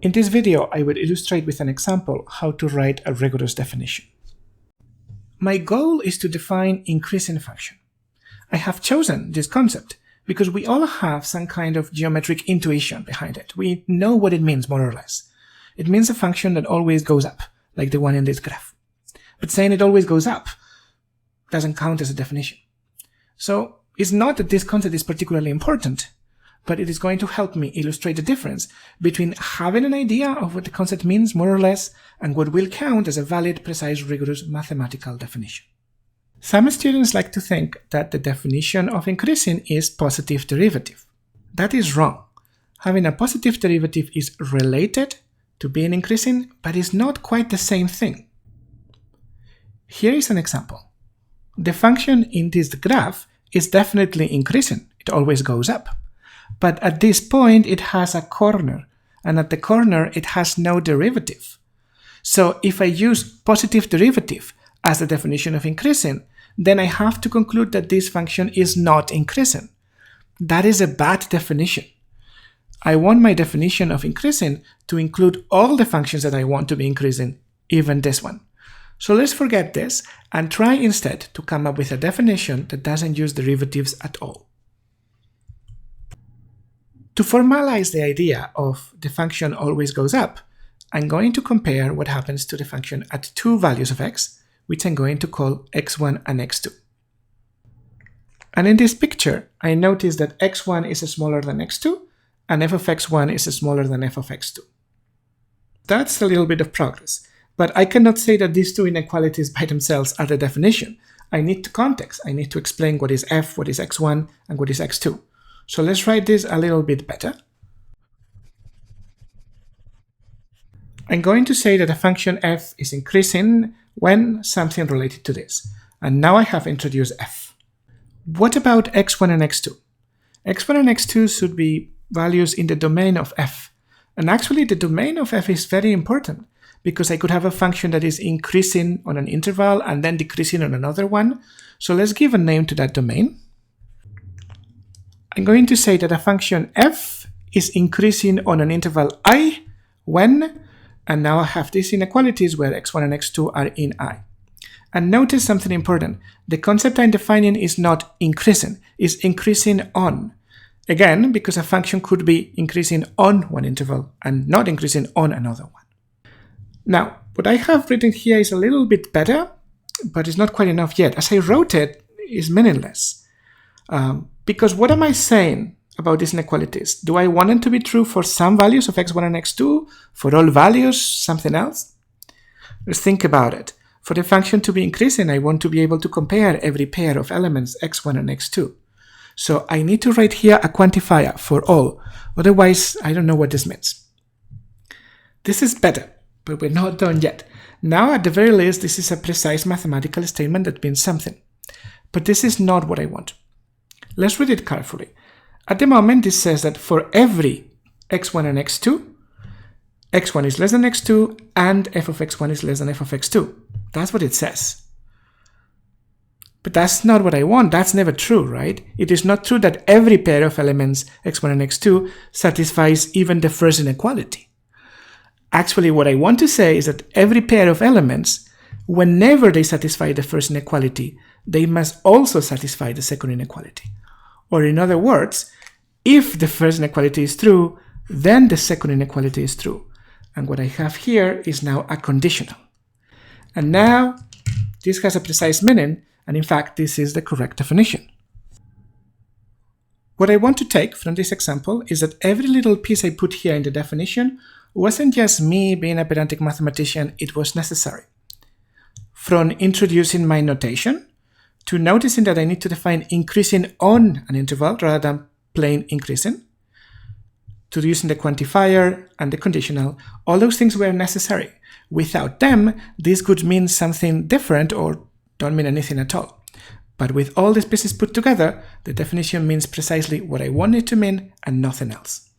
In this video, I will illustrate with an example how to write a rigorous definition. My goal is to define increasing function. I have chosen this concept because we all have some kind of geometric intuition behind it. We know what it means, more or less. It means a function that always goes up, like the one in this graph. But saying it always goes up doesn't count as a definition. So it's not that this concept is particularly important, but it is going to help me illustrate the difference between having an idea of what the concept means, more or less, and what will count as a valid, precise, rigorous mathematical definition. Some students like to think that the definition of increasing is positive derivative. That is wrong. Having a positive derivative is related to being increasing, but is not quite the same thing. Here is an example. The function in this graph is definitely increasing. It always goes up. But at this point, it has a corner, and at the corner, it has no derivative. So if I use positive derivative as the definition of increasing, then I have to conclude that this function is not increasing. That is a bad definition. I want my definition of increasing to include all the functions that I want to be increasing, even this one. So let's forget this and try instead to come up with a definition that doesn't use derivatives at all. To formalize the idea of the function always goes up, I'm going to compare what happens to the function at two values of x, which I'm going to call x1 and x2. And in this picture, I notice that x1 is smaller than x2, and f of x1 is smaller than f of x2. That's a little bit of progress, but I cannot say that these two inequalities by themselves are the definition. I need context. I need to explain what is f, what is x1, and what is x2. So let's write this a little bit better. I'm going to say that a function f is increasing when something related to this. And now I have introduced f. What about x1 and x2? x1 and x2 should be values in the domain of f. And actually the domain of f is very important because I could have a function that is increasing on an interval and then decreasing on another one. So let's give a name to that domain. I'm going to say that a function f is increasing on an interval I when, and now I have these inequalities where x1 and x2 are in I. And notice something important. The concept I'm defining is not increasing, it's increasing on. Again, because a function could be increasing on one interval and not increasing on another one. Now, what I have written here is a little bit better, but it's not quite enough yet. As I wrote it, it's meaningless. Because what am I saying about these inequalities? Do I want them to be true for some values of x1 and x2? For all values, something else? Let's think about it. For the function to be increasing, I want to be able to compare every pair of elements x1 and x2. So I need to write here a quantifier for all. Otherwise, I don't know what this means. This is better, but we're not done yet. Now, at the very least, this is a precise mathematical statement that means something. But this is not what I want. Let's read it carefully. At the moment, this says that for every x1 and x2, x1 is less than x2, and f of x1 is less than f of x2. That's what it says. But that's not what I want. That's never true, right? It is not true that every pair of elements, x1 and x2, satisfies even the first inequality. Actually, what I want to say is that every pair of elements, whenever they satisfy the first inequality, they must also satisfy the second inequality. Or in other words, if the first inequality is true, then the second inequality is true. And what I have here is now a conditional. And now this has a precise meaning, and in fact, this is the correct definition. What I want to take from this example is that every little piece I put here in the definition wasn't just me being a pedantic mathematician, it was necessary. From introducing my notation, to noticing that I need to define increasing on an interval rather than plain increasing, to using the quantifier and the conditional, all those things were necessary. Without them, this could mean something different or don't mean anything at all. But with all these pieces put together, the definition means precisely what I want it to mean and nothing else.